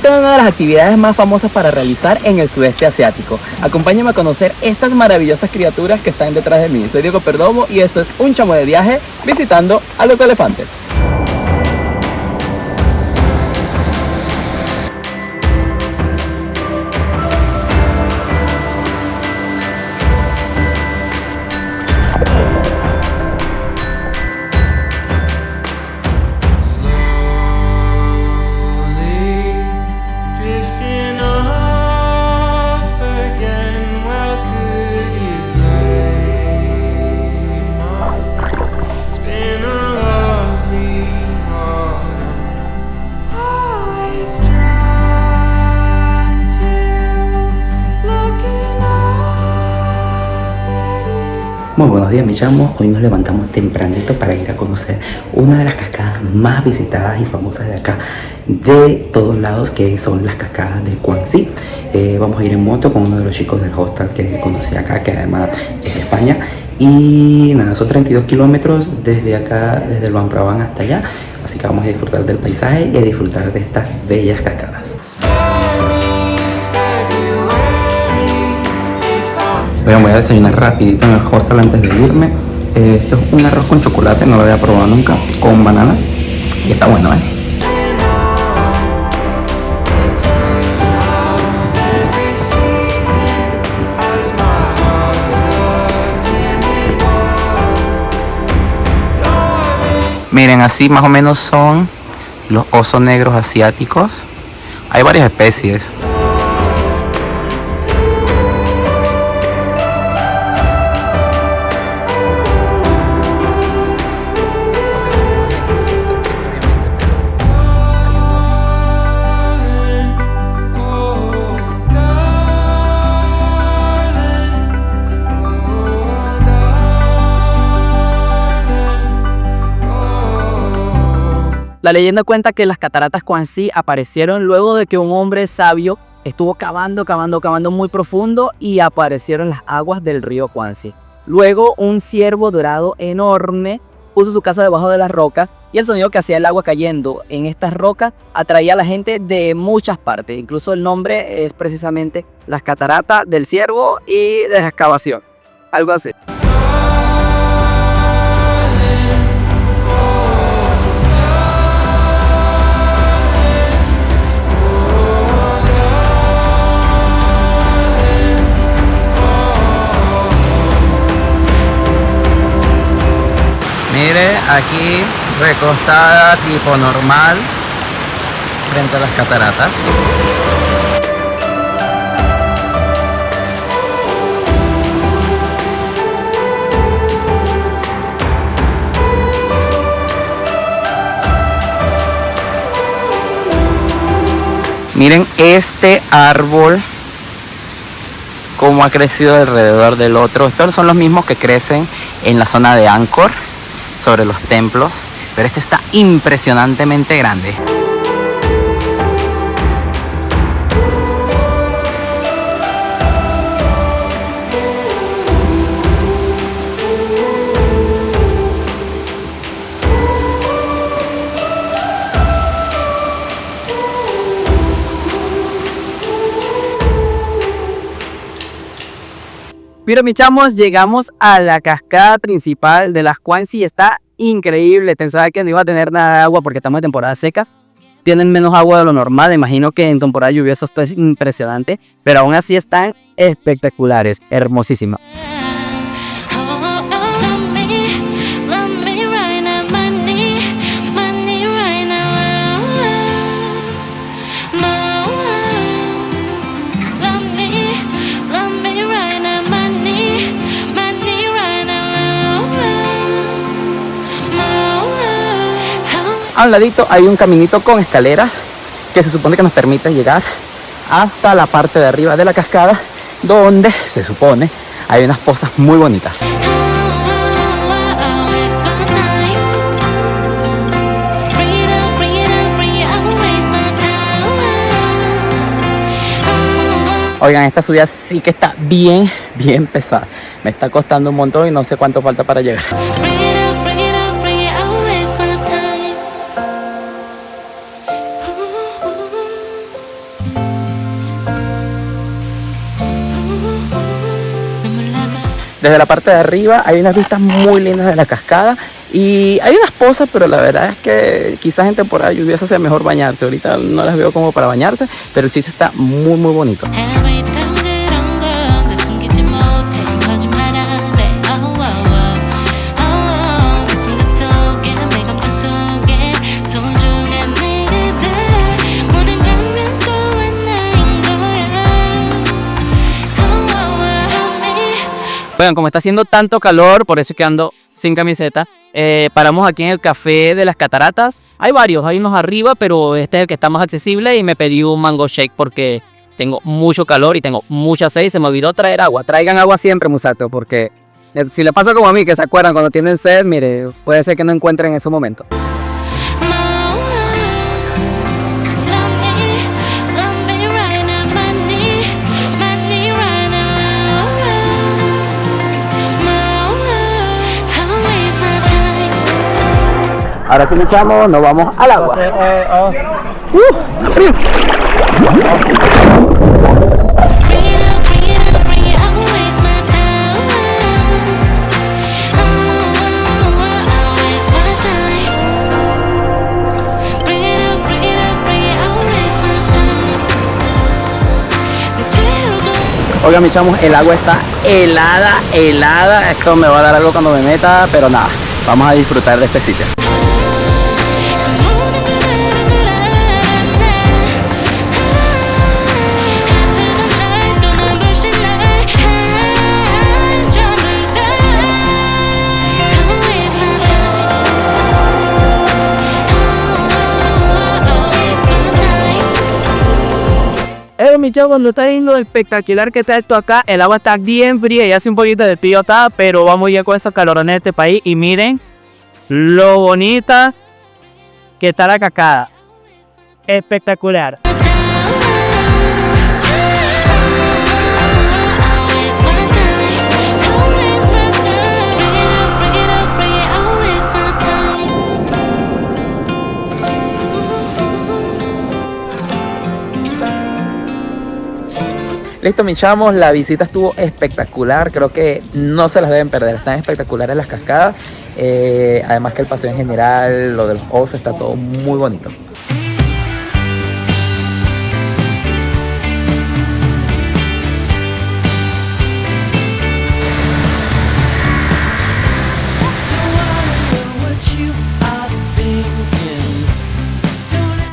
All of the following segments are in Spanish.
Esta es una de las actividades más famosas para realizar en el sudeste asiático. Acompáñame a conocer estas maravillosas criaturas que están detrás de mí. Soy Diego Perdomo y esto es Un Chamo de Viaje visitando a los elefantes. Muy buenos días, mis chamos. Hoy nos levantamos tempranito para ir a conocer una de las cascadas más visitadas y famosas de acá, de todos lados, que son las cascadas de Quang-Si. Vamos a ir en moto con uno de los chicos del hostel que conocí acá, que además es de España. Y nada, son 32 kilómetros desde acá, desde Luang Prabang hasta allá. Así que vamos a disfrutar del paisaje y a disfrutar de estas bellas cascadas. Bueno, voy a desayunar rapidito en el hostel antes de irme. Esto es un arroz con chocolate, no lo había probado nunca, con bananas. Y está bueno, ¿eh? Miren, así más o menos son los osos negros asiáticos. Hay varias especies. La leyenda cuenta que las cataratas Quang-Si aparecieron luego de que un hombre sabio estuvo cavando muy profundo y aparecieron las aguas del río Quang-Si. Luego un ciervo dorado enorme puso su casa debajo de las rocas y el sonido que hacía el agua cayendo en estas rocas atraía a la gente de muchas partes. Incluso el nombre es precisamente las cataratas del ciervo y de la excavación. Algo así. Mire, aquí recostada tipo normal frente a las cataratas. Miren este árbol, cómo ha crecido alrededor del otro. Estos son los mismos que crecen en la zona de Angkor, sobre los templos, pero este está impresionantemente grande. Pero mis chamos, llegamos a la cascada principal de las Quang-Si. Está increíble. Pensaba que no iba a tener nada de agua porque estamos en temporada seca. Tienen menos agua de lo normal. Imagino que en temporada lluviosa esto es impresionante. Pero aún así están espectaculares. Hermosísimas. A un ladito hay un caminito con escaleras que se supone que nos permite llegar hasta la parte de arriba de la cascada, donde se supone hay unas pozas muy bonitas. Oigan, esta subida sí que está bien pesada. Me está costando un montón y no sé cuánto falta para llegar. Desde la parte de arriba hay unas vistas muy lindas de la cascada y hay unas pozas, pero la verdad es que quizás en temporada lluviosa sea mejor bañarse. Ahorita no las veo como para bañarse, pero el sitio está muy muy bonito. Oigan, como está haciendo tanto calor, por eso es que ando sin camiseta, paramos aquí en el café de las cataratas. Hay varios, hay unos arriba, pero este es el que está más accesible y me pedí un mango shake porque tengo mucho calor y tengo mucha sed y se me olvidó traer agua. Traigan agua siempre, musato, porque si le pasa como a mí, que se acuerdan cuando tienen sed, mire, puede ser que no encuentren en ese momento. Ahora sí luchamos, nos vamos al agua. ¡Frío! Oigan, mis chamos, el agua está helada, helada. Esto me va a dar algo cuando me meta, pero nada, vamos a disfrutar de este sitio. Mi chavo, cuando está viendo lo espectacular que está esto acá, el agua está bien fría y hace un poquito de frío, pero vamos ya con esos calorones de este país y miren lo bonita que está la cascada. Espectacular. Listo, mis chamos, la visita estuvo espectacular, creo que no se las deben perder, están espectaculares las cascadas, además que el paseo en general, lo de los osos, está todo muy bonito.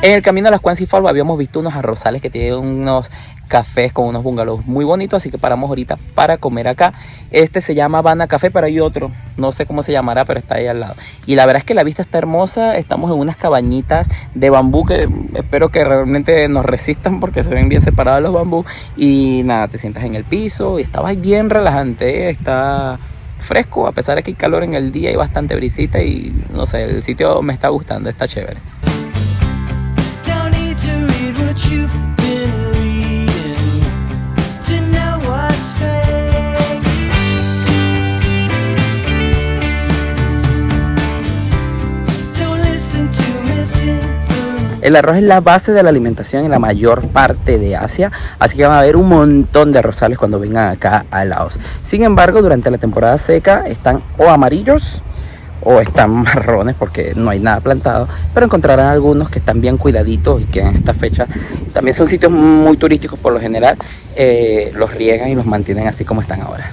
En el camino a las Cuancy Falls habíamos visto unos arrozales que tienen unos cafés con unos bungalows muy bonitos, así que paramos ahorita para comer acá. Este se llama Habana Café, pero hay otro, no sé cómo se llamará, pero está ahí al lado. Y la verdad es que la vista está hermosa, estamos en unas cabañitas de bambú que espero que realmente nos resistan porque se ven bien separados los bambú. Y nada, te sientas en el piso y estabas bien relajante, está fresco, a pesar de que hay calor en el día y bastante brisita y no sé, el sitio me está gustando, está chévere. El arroz es la base de la alimentación en la mayor parte de Asia, así que van a ver un montón de arrozales cuando vengan acá a Laos. Sin embargo, durante la temporada seca están o amarillos o están marrones porque no hay nada plantado, pero encontrarán algunos que están bien cuidaditos y que en esta fecha también son sitios muy turísticos por lo general, los riegan y los mantienen así como están ahora.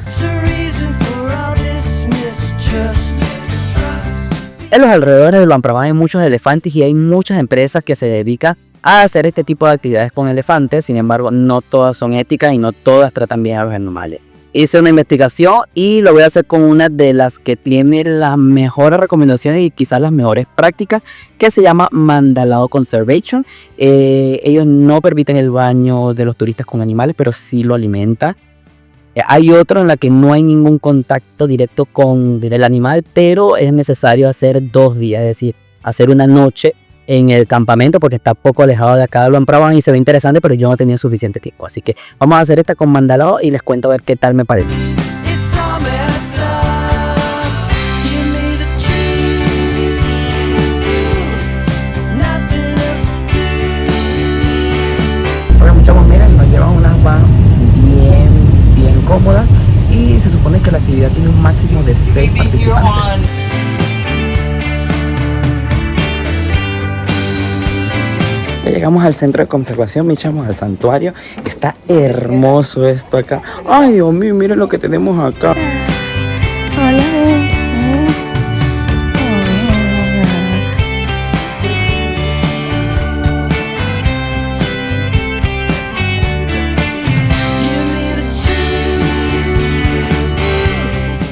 En los alrededores de Luang Prabang hay muchos elefantes y hay muchas empresas que se dedican a hacer este tipo de actividades con elefantes. Sin embargo, no todas son éticas y no todas tratan bien a los animales. Hice una investigación y lo voy a hacer con una de las que tiene las mejores recomendaciones y quizás las mejores prácticas, que se llama Mandalao Conservation. Ellos no permiten el baño de los turistas con animales, pero sí lo alimentan. Hay otro en la que no hay ningún contacto directo con el animal, pero es necesario hacer 2 días, es decir, hacer una noche en el campamento porque está poco alejado de acá de Luang Prabang y se ve interesante, pero yo no tenía suficiente tiempo. Así que vamos a hacer esta con Mandalao y les cuento a ver qué tal me parece. Ahora muchachos, miren, nos llevan unas vans bien cómodas y se supone que la actividad tiene un máximo de 6 participantes. Ya llegamos al centro de conservación, Michamos, al santuario. Está hermoso esto acá. Ay, Dios mío, miren lo que tenemos acá.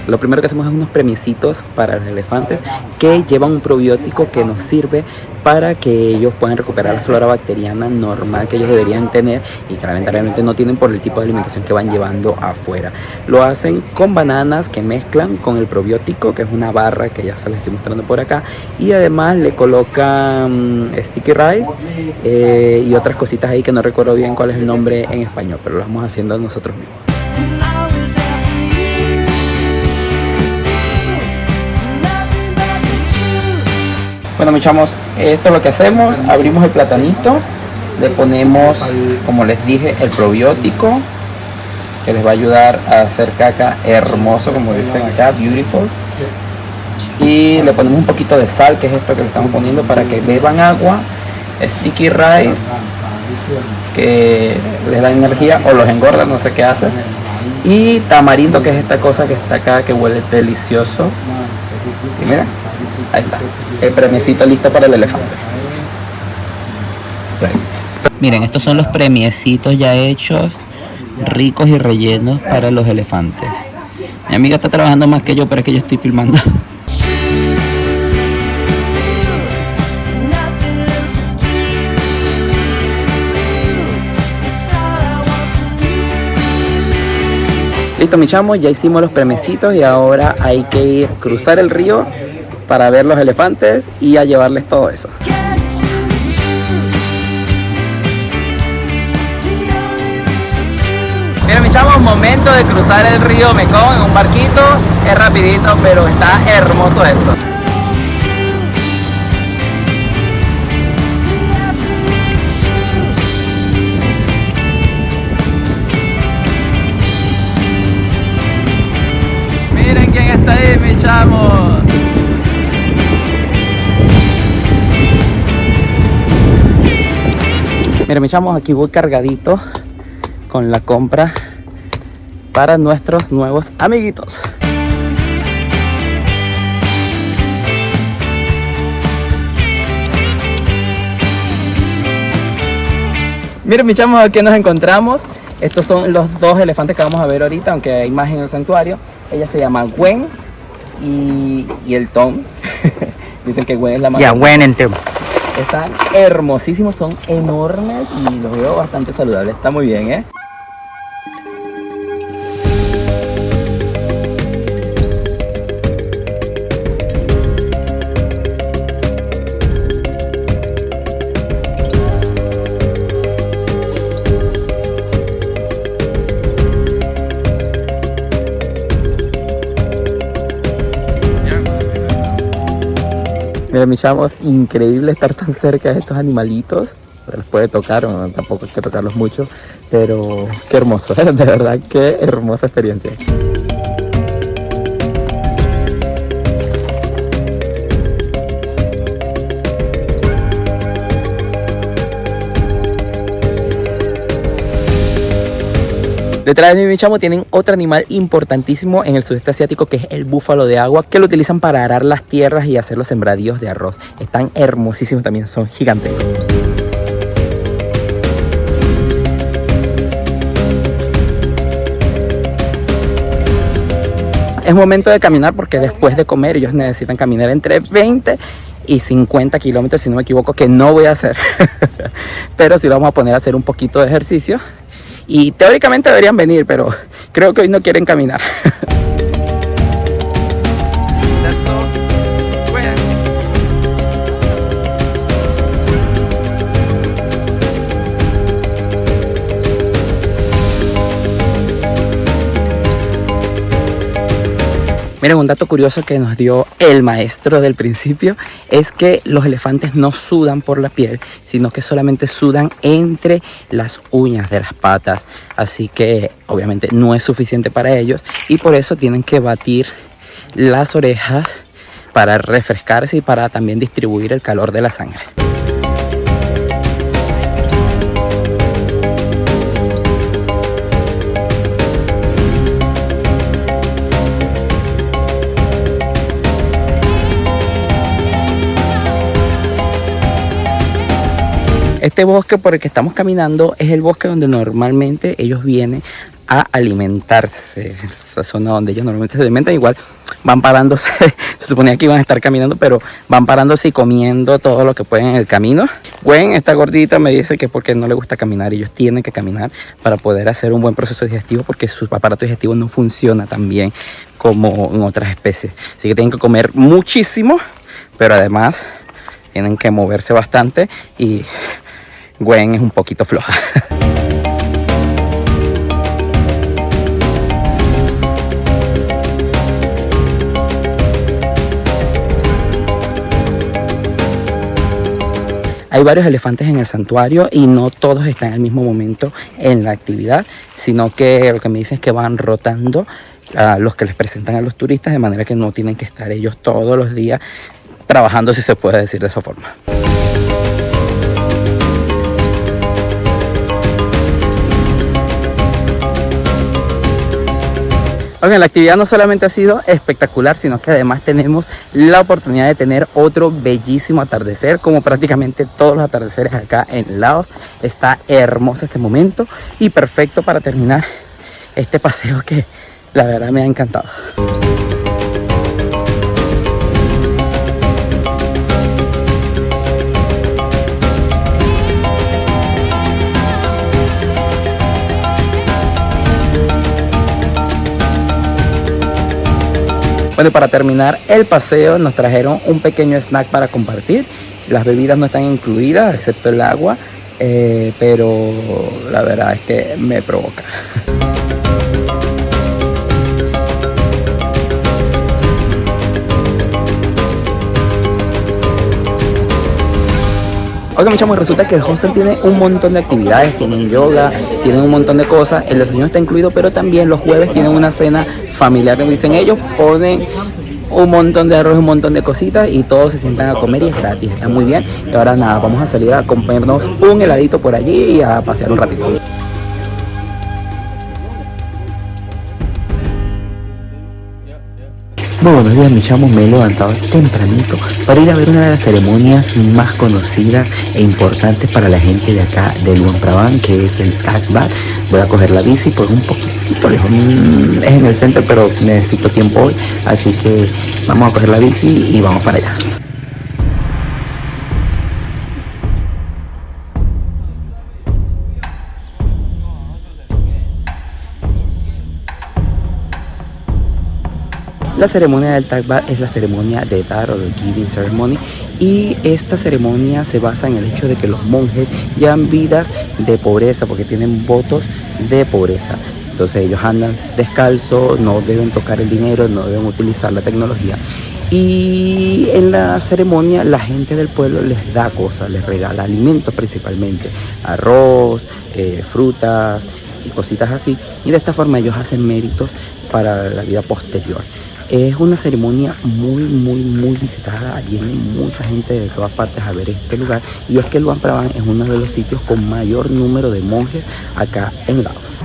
Lo primero que hacemos es unos premiecitos para los elefantes que llevan un probiótico que nos sirve para que ellos puedan recuperar la flora bacteriana normal que ellos deberían tener y que lamentablemente no tienen por el tipo de alimentación que van llevando afuera. Lo hacen con bananas que mezclan con el probiótico, que es una barra que ya se les estoy mostrando por acá, y además le colocan sticky rice y otras cositas ahí que no recuerdo bien cuál es el nombre en español, pero lo vamos haciendo nosotros mismos. Bueno, Michamos, esto es lo que hacemos. Abrimos el platanito, le ponemos, como les dije, el probiótico que les va a ayudar a hacer caca hermoso, como dicen acá, beautiful. Y le ponemos un poquito de sal, que es esto que le estamos poniendo para que beban agua, sticky rice, que les da energía o los engorda, no sé qué hace. Y tamarindo, que es esta cosa que está acá, que huele delicioso. Y mira, ahí está, el premiecito listo para el elefante. Miren, estos son los premiecitos ya hechos, ricos y rellenos para los elefantes. Mi amiga está trabajando más que yo, pero es que yo estoy filmando. Listo, mis chamos, ya hicimos los premiecitos y ahora hay que ir a cruzar el río para ver los elefantes y a llevarles todo eso. Miren, mis chamos, momento de cruzar el río Mekong en un barquito. Es rapidito, pero está hermoso esto. Miren quién está ahí, mis chamos. Miren, mis chamos, aquí voy cargadito con la compra para nuestros nuevos amiguitos. Miren, mis chamos, aquí nos encontramos. Estos son los dos elefantes que vamos a ver ahorita, aunque hay más en el santuario. Ella se llama Gwen y el Tom. Dicen que Gwen es la más... Ya, Gwen and Tom. Están hermosísimos, son enormes y los veo bastante saludables. Está muy bien, ¿eh? Miren, mis chavos, increíble estar tan cerca de estos animalitos. Les puede tocar, o tampoco hay que tocarlos mucho, pero qué hermoso, de verdad, qué hermosa experiencia. Detrás de mi chamo tienen otro animal importantísimo en el sudeste asiático, que es el búfalo de agua, que lo utilizan para arar las tierras y hacer los sembradíos de arroz. Están hermosísimos también, son gigantes. Es momento de caminar porque después de comer ellos necesitan caminar entre 20 y 50 kilómetros, si no me equivoco, que no voy a hacer. Pero sí lo vamos a poner a hacer un poquito de ejercicio. Y teóricamente deberían venir, pero creo que hoy no quieren caminar. Miren, un dato curioso que nos dio el maestro del principio es que los elefantes no sudan por la piel, sino que solamente sudan entre las uñas de las patas. Así que obviamente no es suficiente para ellos y por eso tienen que batir las orejas para refrescarse y para también distribuir el calor de la sangre. Este bosque por el que estamos caminando es el bosque donde normalmente ellos vienen a alimentarse. Esa zona donde ellos normalmente se alimentan. Igual van parándose, se suponía que iban a estar caminando, pero van parándose y comiendo todo lo que pueden en el camino. Gwen, esta gordita, me dice que porque no le gusta caminar. Ellos tienen que caminar para poder hacer un buen proceso digestivo porque su aparato digestivo no funciona tan bien como en otras especies. Así que tienen que comer muchísimo, pero además tienen que moverse bastante y Gwen es un poquito floja. Hay varios elefantes en el santuario y no todos están al mismo momento en la actividad, sino que lo que me dicen es que van rotando a los que les presentan a los turistas, de manera que no tienen que estar ellos todos los días trabajando, si se puede decir de esa forma. Ok, la actividad no solamente ha sido espectacular, sino que además tenemos la oportunidad de tener otro bellísimo atardecer, como prácticamente todos los atardeceres acá en Laos. Está hermoso este momento y perfecto para terminar este paseo que la verdad me ha encantado. Bueno, para terminar el paseo nos trajeron un pequeño snack para compartir. Las bebidas no están incluidas, excepto el agua, pero la verdad es que me provoca. Oigan, mis chamos, resulta que el hostel tiene un montón de actividades, tienen yoga, tienen un montón de cosas, el desayuno está incluido, pero también los jueves tienen una cena familiar, como dicen ellos, ponen un montón de arroz, un montón de cositas y todos se sientan a comer y es gratis, está muy bien. Y ahora nada, vamos a salir a comernos un heladito por allí y a pasear un ratito. Muy buenos días, mis chamos, me he levantado tempranito para ir a ver una de las ceremonias más conocidas e importantes para la gente de acá de Luang Prabang, que es el Thak Bat. Voy a coger la bici por un poquito lejos, es en el centro, pero necesito tiempo hoy, así que vamos a coger la bici y vamos para allá. La ceremonia del Thak Bat es la ceremonia de dar o de giving ceremony, y esta ceremonia se basa en el hecho de que los monjes llevan vidas de pobreza porque tienen votos de pobreza. Entonces ellos andan descalzos, no deben tocar el dinero, no deben utilizar la tecnología. Y en la ceremonia la gente del pueblo les da cosas, les regala alimentos principalmente, arroz, frutas y cositas así. Y de esta forma ellos hacen méritos para la vida posterior. Es una ceremonia muy visitada, viene mucha gente de todas partes a ver este lugar, y es que Luang Prabang es uno de los sitios con mayor número de monjes acá en Laos.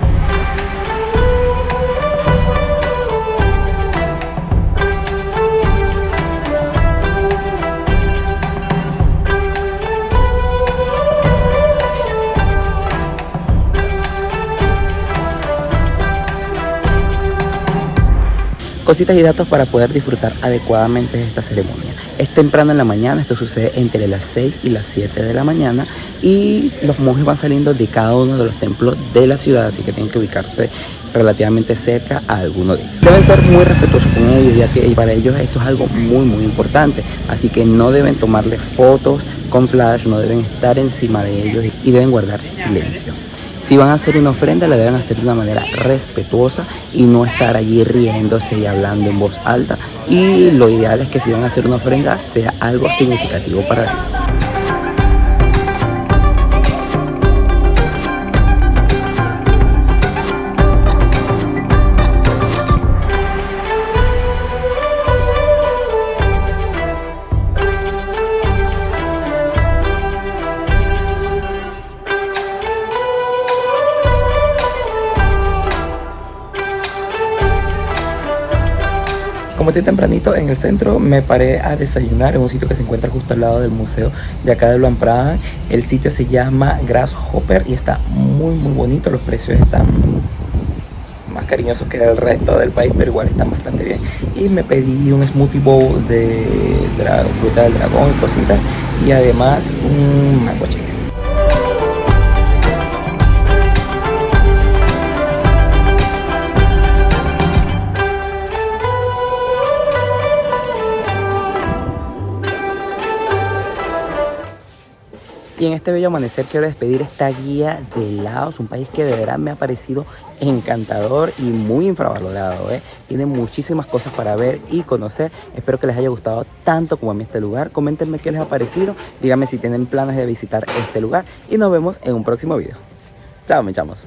Cositas y datos para poder disfrutar adecuadamente de esta ceremonia. Es temprano en la mañana, esto sucede entre las 6 y las 7 de la mañana, y los monjes van saliendo de cada uno de los templos de la ciudad, así que tienen que ubicarse relativamente cerca a alguno de ellos. Deben ser muy respetuosos con ellos, ya que para ellos esto es algo muy importante, así que no deben tomarles fotos con flash, no deben estar encima de ellos y deben guardar silencio. Si van a hacer una ofrenda, la deben hacer de una manera respetuosa y no estar allí riéndose y hablando en voz alta. Y lo ideal es que si van a hacer una ofrenda, sea algo significativo para ellos. Como estoy tempranito en el centro, me paré a desayunar en un sitio que se encuentra justo al lado del museo de acá de Luang Prabang. El sitio se llama Grasshopper y está muy bonito. Los precios están más cariñosos que el resto del país, pero igual están bastante bien. Y me pedí un smoothie bowl de fruta del dragón y cositas, y además un mango chicken. Y en este bello amanecer quiero despedir esta guía de Laos, un país que de verdad me ha parecido encantador y muy infravalorado, ¿eh? Tiene muchísimas cosas para ver y conocer. Espero que les haya gustado tanto como a mí este lugar. Coméntenme qué les ha parecido, díganme si tienen planes de visitar este lugar y nos vemos en un próximo video. Chao, mis chamos.